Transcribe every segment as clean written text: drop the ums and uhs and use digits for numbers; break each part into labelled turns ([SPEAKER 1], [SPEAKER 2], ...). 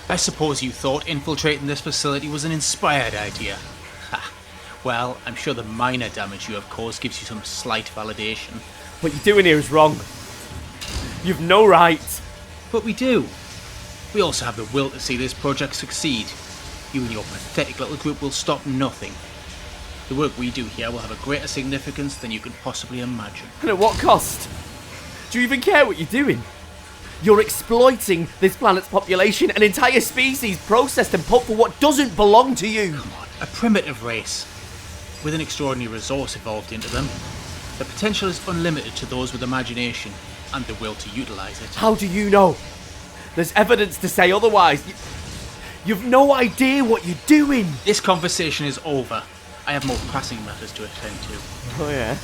[SPEAKER 1] I suppose you thought infiltrating this facility was an inspired idea. Ha. Well, I'm sure the minor damage you have caused gives you some slight validation.
[SPEAKER 2] What you're doing here is wrong. You've no right.
[SPEAKER 1] But we do. We also have the will to see this project succeed. You and your pathetic little group will stop nothing. The work we do here will have a greater significance than you can possibly imagine.
[SPEAKER 2] And at what cost? Do you even care what you're doing? You're exploiting this planet's population, an entire species processed and put for what doesn't belong to you.
[SPEAKER 1] Come on, a primitive race, with an extraordinary resource evolved into them. The potential is unlimited to those with imagination and the will to utilise it.
[SPEAKER 2] How do you know? There's evidence to say otherwise. You've no idea what you're doing.
[SPEAKER 1] This conversation is over. I have more pressing matters to attend to.
[SPEAKER 2] Oh yeah?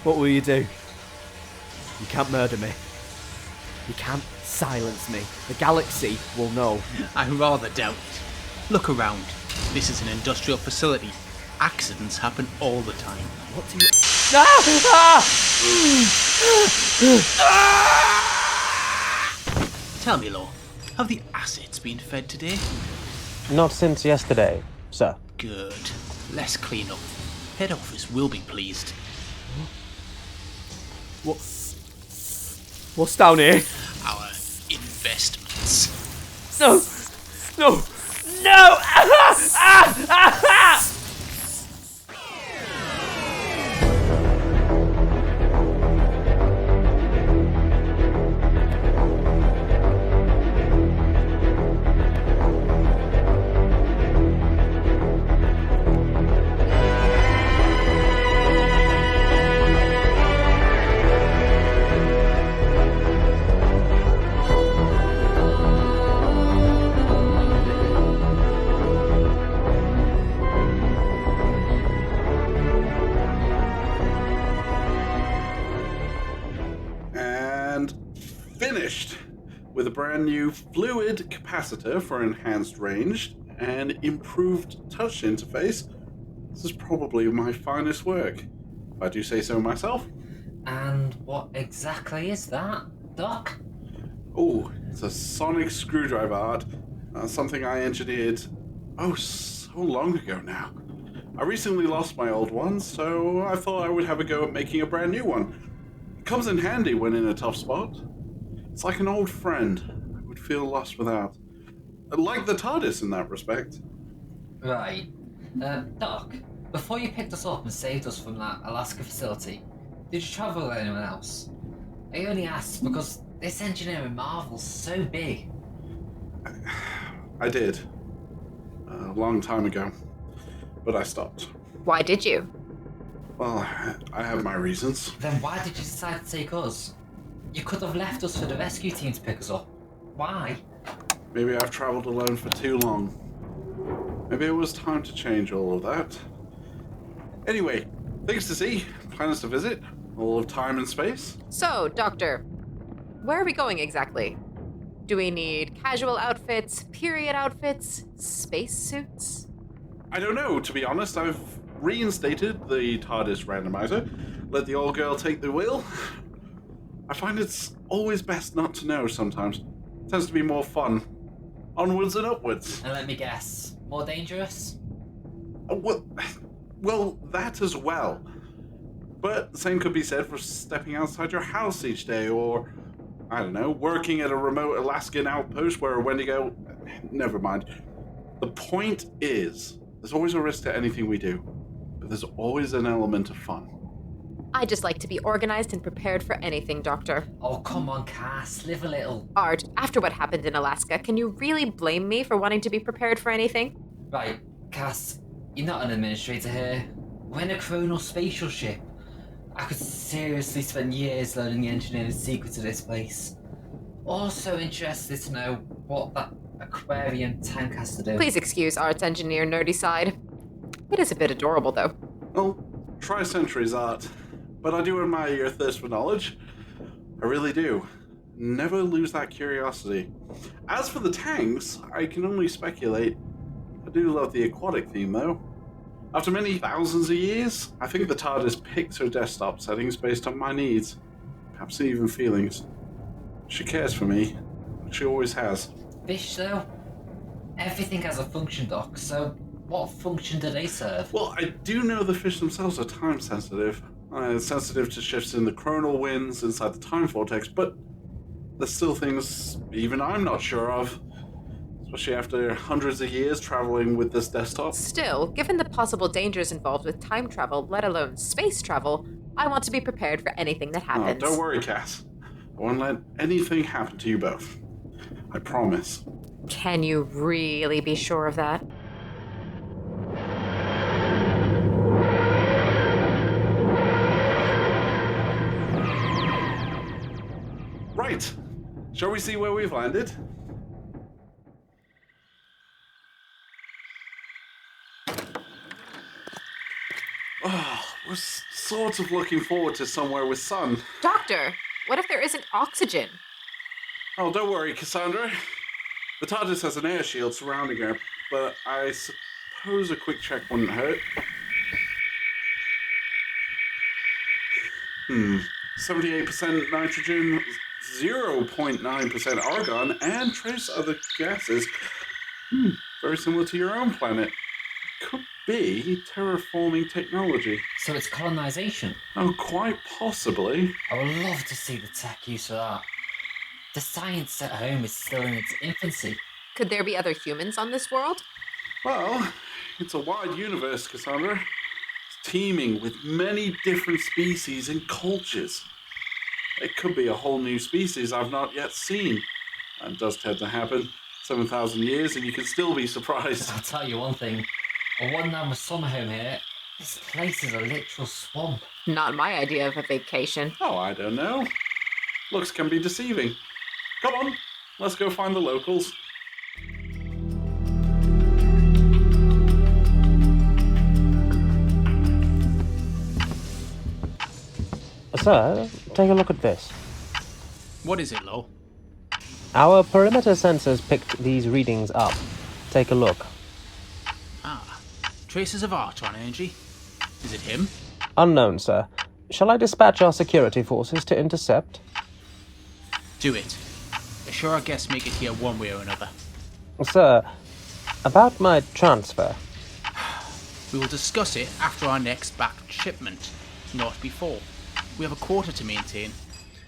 [SPEAKER 2] What will you do? You can't murder me. You can't silence me. The galaxy will know.
[SPEAKER 1] I rather doubt it. Look around. This is an industrial facility. Accidents happen all the time.
[SPEAKER 2] What do you... Ah!
[SPEAKER 1] Tell me, Law, have the assets been fed today?
[SPEAKER 3] Not since yesterday, sir.
[SPEAKER 1] Good. Less clean up. Head office will be pleased.
[SPEAKER 2] What's down here?
[SPEAKER 1] Our investments.
[SPEAKER 2] No! No! No!
[SPEAKER 4] Finished with a brand new fluid capacitor for enhanced range and improved touch interface. This is probably my finest work, if I do say so myself.
[SPEAKER 5] And what exactly is that, Doc?
[SPEAKER 4] Oh, it's a sonic screwdriver art. Something I engineered, so long ago now. I recently lost my old one, so I thought I would have a go at making a brand new one. It comes in handy when in a tough spot. It's like an old friend I would feel lost without. Like the TARDIS in that respect.
[SPEAKER 5] Right. Doc, before you picked us up and saved us from that Alaska facility, did you travel with anyone else? I only asked because this engineering marvel's so big.
[SPEAKER 4] I did. A long time ago. But I stopped.
[SPEAKER 6] Why did you?
[SPEAKER 4] Well, I have my reasons.
[SPEAKER 5] Then why did you decide to take us? You could have left us for the rescue team to pick us up. Why?
[SPEAKER 4] Maybe I've traveled alone for too long. Maybe it was time to change all of that. Anyway, things to see, planets to visit, all of time and space.
[SPEAKER 6] So, Doctor, where are we going exactly? Do we need casual outfits, period outfits, space suits?
[SPEAKER 4] I don't know, to be honest. I've reinstated the TARDIS randomizer, let the old girl take the wheel. I find it's always best not to know sometimes. It tends to be more fun. Onwards and upwards.
[SPEAKER 5] And let me guess, more dangerous?
[SPEAKER 4] Well, that as well. But the same could be said for stepping outside your house each day, or, I don't know, working at a remote Alaskan outpost where a Wendigo... Never mind. The point is, there's always a risk to anything we do, but there's always an element of fun.
[SPEAKER 6] I just like to be organized and prepared for anything, Doctor.
[SPEAKER 5] Oh, come on, Cass, live a little.
[SPEAKER 6] Art, after what happened in Alaska, can you really blame me for wanting to be prepared for anything?
[SPEAKER 5] Right, Cass, you're not an administrator here. We're in a chronal spatial ship. I could seriously spend years learning the engineering secrets of this place. Also interested to know what that aquarium tank has to do.
[SPEAKER 6] Please excuse Art's engineer nerdy side. It is a bit adorable, though.
[SPEAKER 4] Well, try centuries, Art. But I do admire your thirst for knowledge. I really do. Never lose that curiosity. As for the tanks, I can only speculate. I do love the aquatic theme, though. After many thousands of years, I think the TARDIS picked her desktop settings based on my needs, perhaps even feelings. She cares for me. She always has.
[SPEAKER 5] Fish, though? Everything has a function, Doc, so what function do they serve?
[SPEAKER 4] Well, I do know the fish themselves are time sensitive. Sensitive to shifts in the chronal winds inside the time vortex, but there's still things even I'm not sure of. Especially after hundreds of years traveling with this desktop.
[SPEAKER 6] Still, given the possible dangers involved with time travel, let alone space travel, I want to be prepared for anything that
[SPEAKER 4] Oh,
[SPEAKER 6] happens.
[SPEAKER 4] don't worry, Cass. I won't let anything happen to you both. I promise.
[SPEAKER 6] Can you really be sure of that?
[SPEAKER 4] Right. Shall we see where we've landed? Oh, we're sort of looking forward to somewhere with sun.
[SPEAKER 6] Doctor, what if there isn't oxygen?
[SPEAKER 4] Oh, don't worry, Cassandra. The TARDIS has an air shield surrounding her, but I suppose a quick check wouldn't hurt. 78% nitrogen, 0.9% argon, and trace other gases. Very similar to your own planet. Could be terraforming technology.
[SPEAKER 5] So it's colonization?
[SPEAKER 4] Oh, quite possibly.
[SPEAKER 5] I would love to see the tech use for that. The science at home is still in its infancy.
[SPEAKER 6] Could there be other humans on this world?
[SPEAKER 4] Well, it's a wide universe, Cassandra. It's teeming with many different species and cultures. It could be a whole new species I've not yet seen. That does tend to happen. 7,000 years and you can still be surprised.
[SPEAKER 5] I'll tell you one thing. I wouldn't have my summer home here. This place is a literal swamp.
[SPEAKER 6] Not my idea of a vacation.
[SPEAKER 4] Oh, I don't know. Looks can be deceiving. Come on, let's go find the locals.
[SPEAKER 3] Sir, take a look at this.
[SPEAKER 1] What is it, Lo?
[SPEAKER 3] Our perimeter sensors picked these readings up. Take a look.
[SPEAKER 1] Ah, traces of Artron energy. Is it him?
[SPEAKER 3] Unknown, sir. Shall I dispatch our security forces to intercept?
[SPEAKER 1] Do it. Assure our guests make it here one way or another.
[SPEAKER 3] Sir, about my transfer.
[SPEAKER 1] We will discuss it after our next back shipment, not before. We have a quarter to maintain,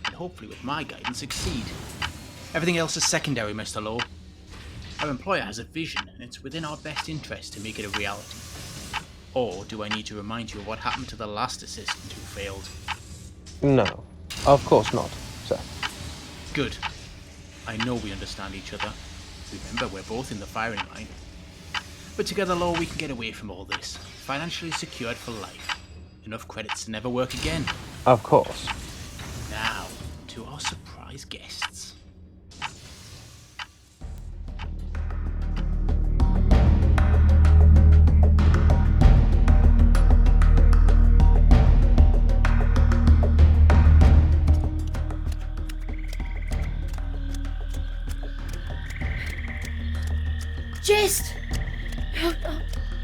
[SPEAKER 1] and hopefully with my guidance succeed. Everything else is secondary, Mr. Lowe. Our employer has a vision, and it's within our best interest to make it a reality. Or do I need to remind you of what happened to the last assistant who failed?
[SPEAKER 3] No, of course not, sir.
[SPEAKER 1] Good. I know we understand each other. Remember, we're both in the firing line. But together, Lowe, we can get away from all this. Financially secured for life. Enough credits to never work again.
[SPEAKER 3] Of course.
[SPEAKER 1] Now, to our surprise guests.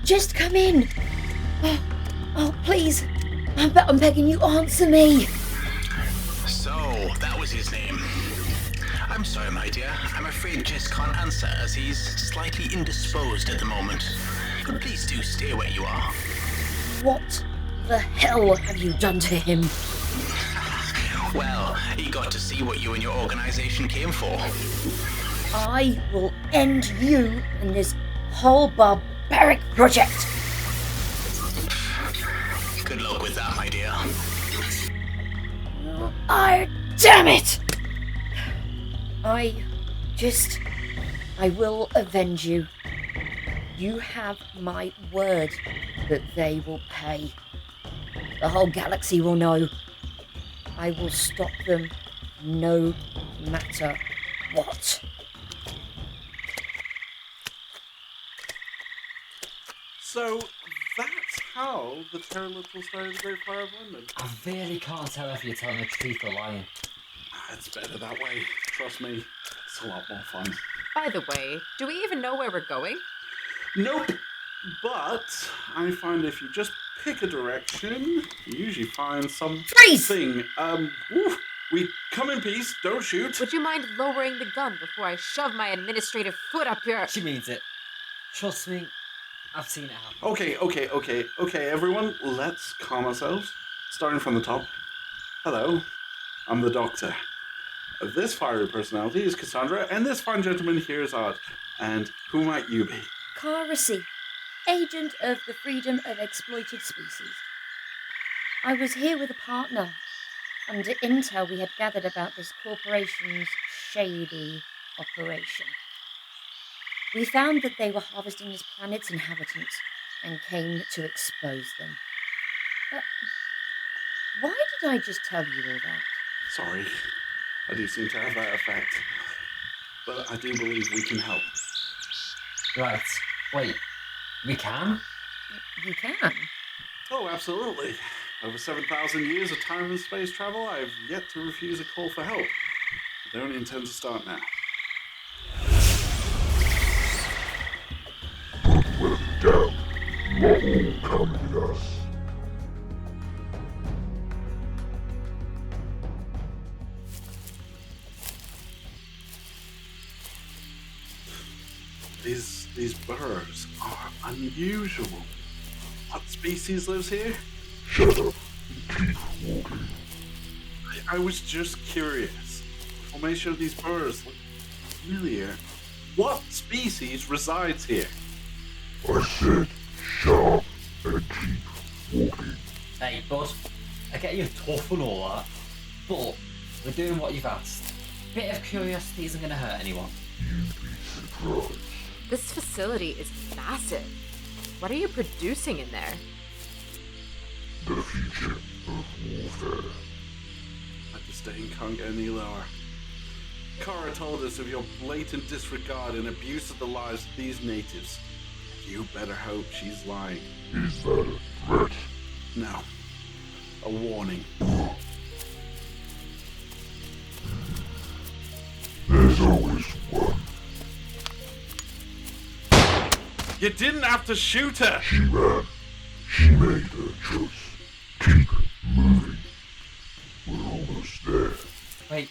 [SPEAKER 7] Just come in. Oh, please. I'm begging you, answer me.
[SPEAKER 8] So, that was his name. I'm sorry, my dear. I'm afraid Jess can't answer as he's slightly indisposed at the moment. But please do stay where you are.
[SPEAKER 7] What the hell have you done to him?
[SPEAKER 8] Well, he got to see what you and your organization came for.
[SPEAKER 7] I will end you and this whole barbaric project.
[SPEAKER 8] Good luck with that, my dear.
[SPEAKER 7] Oh, damn it! I will avenge you. You have my word that they will pay. The whole galaxy will know. I will stop them no matter what.
[SPEAKER 4] So, that's how the Terralittle started the Great Fire of London.
[SPEAKER 5] I really can't tell if you're telling the truth or lying.
[SPEAKER 4] It's better that way. Trust me, it's a lot more fun.
[SPEAKER 6] By the way, do we even know where we're going?
[SPEAKER 4] Nope. But I find if you just pick a direction, you usually find something.
[SPEAKER 7] Freeze!
[SPEAKER 4] We come in peace, don't shoot.
[SPEAKER 6] Would you mind lowering the gun before I shove my administrative foot up your...
[SPEAKER 5] She means it. Trust me, I've seen it happen.
[SPEAKER 4] Okay, everyone, let's calm ourselves. Starting from the top. Hello, I'm the Doctor. This fiery personality is Cassandra, and this fine gentleman here is Art. And who might you be?
[SPEAKER 7] Karacy, agent of the Freedom of Exploited Species. I was here with a partner. Under intel we had gathered about this corporation's shady operation. We found that they were harvesting this planet's inhabitants and came to expose them. Why did I just tell you all that?
[SPEAKER 4] Sorry, I do seem to have that effect. But I do believe we can help.
[SPEAKER 5] Right. Wait. We can?
[SPEAKER 7] You can?
[SPEAKER 4] Oh, absolutely. Over 7,000 years of time and space travel, I've yet to refuse a call for help. I don't intend to start now.
[SPEAKER 9] Without doubt, you are all coming with us.
[SPEAKER 4] These burrows are unusual. What species lives here?
[SPEAKER 9] Shut up and keep walking.
[SPEAKER 4] I was just curious. The formation of these burrows look familiar. What species resides here?
[SPEAKER 9] I said shut up and keep walking.
[SPEAKER 5] Hey, bud. I get you're tough and all that, but we're doing what you've asked. Bit of curiosity isn't going to hurt anyone.
[SPEAKER 9] You'd be surprised.
[SPEAKER 6] This facility is massive. What are you producing in there?
[SPEAKER 9] The future of warfare.
[SPEAKER 4] That disdain can't get any lower. Kara told us of your blatant disregard and abuse of the lives of these natives. You better hope she's lying.
[SPEAKER 9] Is that a threat?
[SPEAKER 4] No. A warning.
[SPEAKER 9] There's always one.
[SPEAKER 4] You didn't have to shoot her!
[SPEAKER 9] She ran. She made her choice. Keep moving. We're almost there.
[SPEAKER 5] Wait.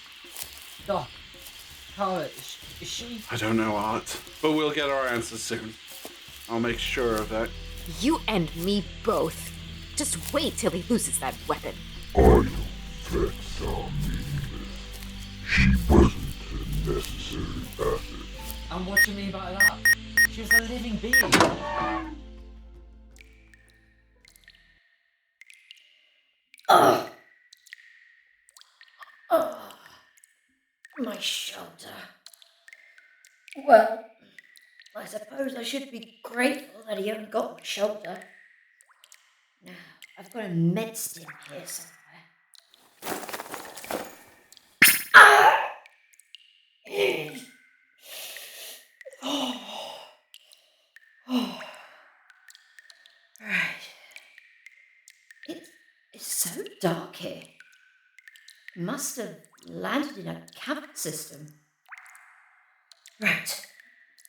[SPEAKER 5] Doc. Kara, is she...
[SPEAKER 4] I don't know, Art, but we'll get our answers soon. I'll make sure of that.
[SPEAKER 6] You and me both. Just wait till he loses that weapon.
[SPEAKER 9] Idle threats are meaningless. She wasn't a necessary asset.
[SPEAKER 5] And what do you mean by that? She was a living being.
[SPEAKER 7] Oh, my shoulder. Well, I suppose I should be grateful that he only got my shoulder. Now, I've got a med stim here somewhere. Ah! Right. It's so dark here. Must have landed in a cavern system. Right.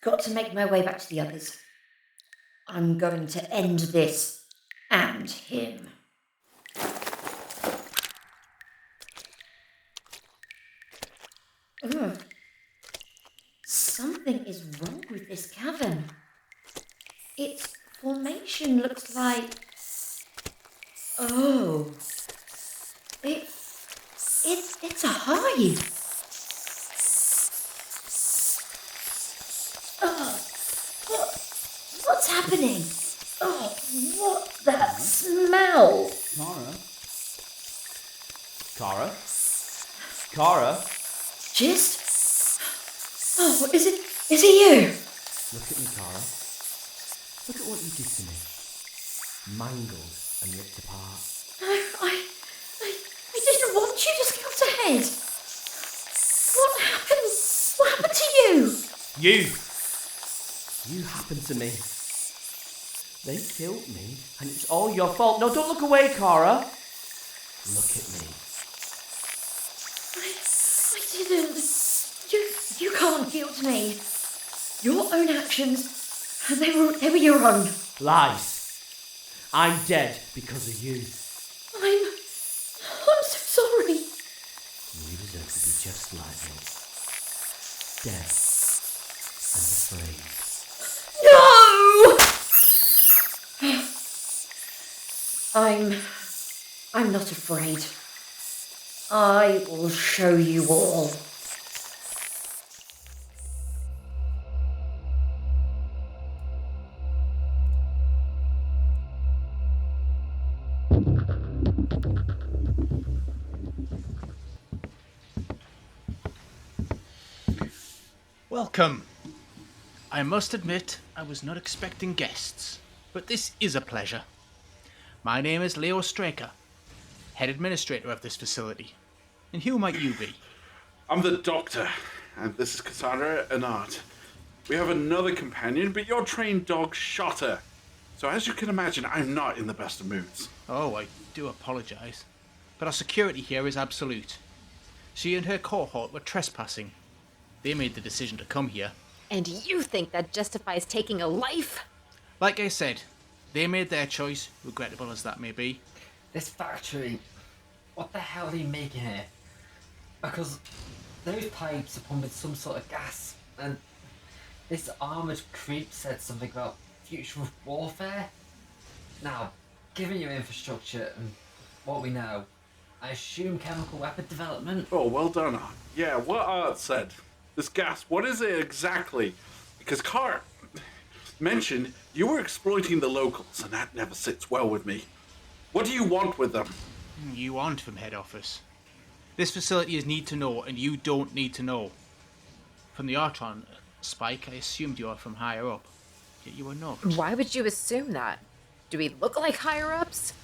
[SPEAKER 7] Got to make my way back to the others. I'm going to end this and him. Ugh. Something is wrong with this cavern. Its formation looks like... Oh. It's a hive. Oh, what's happening? Oh, what that smell?
[SPEAKER 2] Kara? Kara?
[SPEAKER 7] Just? Oh, is it you?
[SPEAKER 2] Look at me, Kara. Look at what you did to me. Mangled and ripped apart.
[SPEAKER 7] No, I didn't want you to scout ahead. What happened? What happened to you?
[SPEAKER 2] You happened to me. They killed me, and it's all your fault. No, don't look away, Kara. Look at me.
[SPEAKER 7] I didn't. You can't guilt me. Your own actions, they were your own.
[SPEAKER 2] Lies. I'm dead because of you.
[SPEAKER 7] I'm so sorry.
[SPEAKER 2] You deserve to be just like this. Dead and afraid.
[SPEAKER 7] No! I'm not afraid. I will show you all.
[SPEAKER 1] Welcome. I must admit, I was not expecting guests, but this is a pleasure. My name is Leo Straker, head administrator of this facility. And who might you be?
[SPEAKER 4] I'm the Doctor, and this is Cassandra and Art. We have another companion, but your trained dog shot her. So as you can imagine, I'm not in the best of moods.
[SPEAKER 1] Oh, I do apologise, but our security here is absolute. She and her cohort were trespassing. They made the decision to come here.
[SPEAKER 6] And you think that justifies taking a life?
[SPEAKER 1] Like I said, they made their choice, regrettable as that may be.
[SPEAKER 5] This factory, what the hell are they making here? Because those pipes are pumping some sort of gas, and this armoured creep said something about future warfare. Now, given your infrastructure and what we know, I assume chemical weapon development?
[SPEAKER 4] Oh, well done, Art. Yeah, what Art said. This gas, what is it exactly? Because Carr mentioned you were exploiting the locals, and that never sits well with me. What do you want with them?
[SPEAKER 1] You aren't from head office. This facility is need to know, and you don't need to know. From the Artron spike, I assumed you are from higher up. Yet you are not.
[SPEAKER 6] Why would you assume that? Do we look like higher-ups?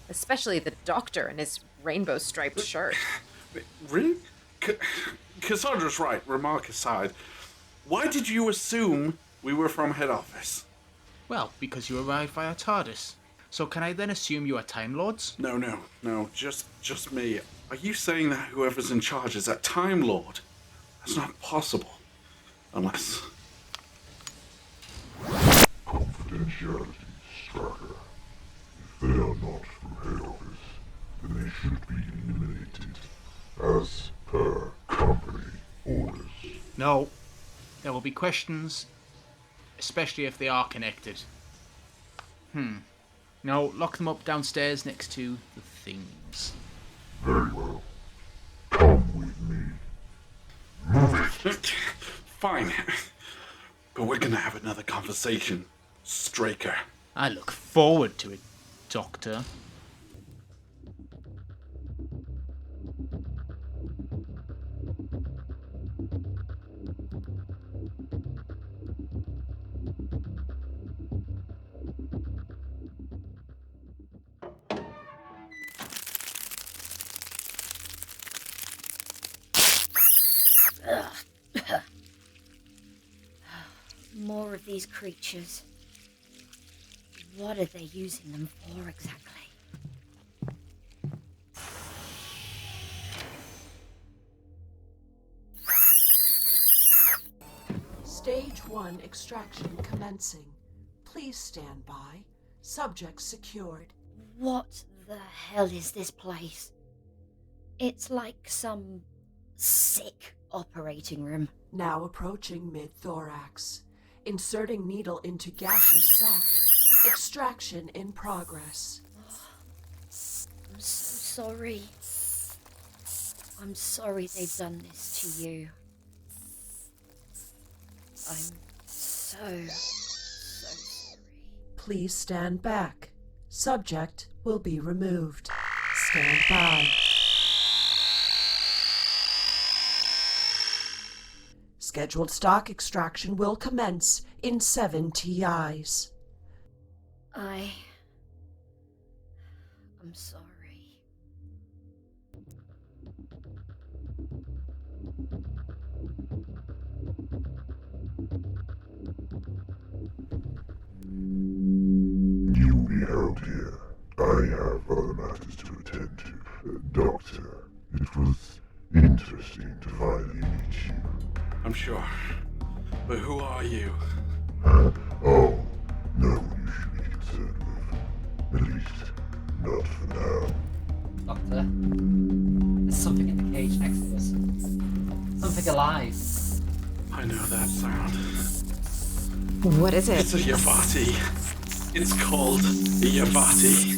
[SPEAKER 6] Especially the Doctor in his rainbow-striped shirt.
[SPEAKER 4] Really? Cassandra's right, remark aside. Why did you assume we were from head office?
[SPEAKER 1] Well, because you arrived via TARDIS. So can I then assume you are Time Lords?
[SPEAKER 4] No, just me. Are you saying that whoever's in charge is that Time Lord? That's not possible. Unless...
[SPEAKER 9] Confidentiality, Stracker. If they are not from head office, then they should be eliminated, as per company orders.
[SPEAKER 1] No. There will be questions, especially if they are connected. No, lock them up downstairs next to the things.
[SPEAKER 9] Very well. Come with me. Move it.
[SPEAKER 4] Fine. But we're gonna have another conversation, Straker.
[SPEAKER 1] I look forward to it, Doctor.
[SPEAKER 7] More of these creatures. What are they using them for exactly?
[SPEAKER 10] Stage 1 extraction commencing. Please stand by. Subject secured.
[SPEAKER 7] What the hell is this place? It's like some sick operating room.
[SPEAKER 10] Now approaching mid-thorax. Inserting needle into gaseous sac. Extraction in progress.
[SPEAKER 7] I'm so sorry. I'm sorry they've done this to you. I'm so sorry.
[SPEAKER 10] Please stand back. Subject will be removed. Stand by. Scheduled stock extraction will commence in 7 TIs.
[SPEAKER 7] I'm sorry.
[SPEAKER 9] You will be held here. I have other matters to attend to. Doctor, it was interesting to finally meet you.
[SPEAKER 4] I'm sure. But who are you?
[SPEAKER 9] Oh, no, you should be
[SPEAKER 5] Doctor. There's something in the cage next to us. Something alive.
[SPEAKER 4] I know that sound.
[SPEAKER 6] What is it?
[SPEAKER 4] It's a Yavati. It's called a Yavati.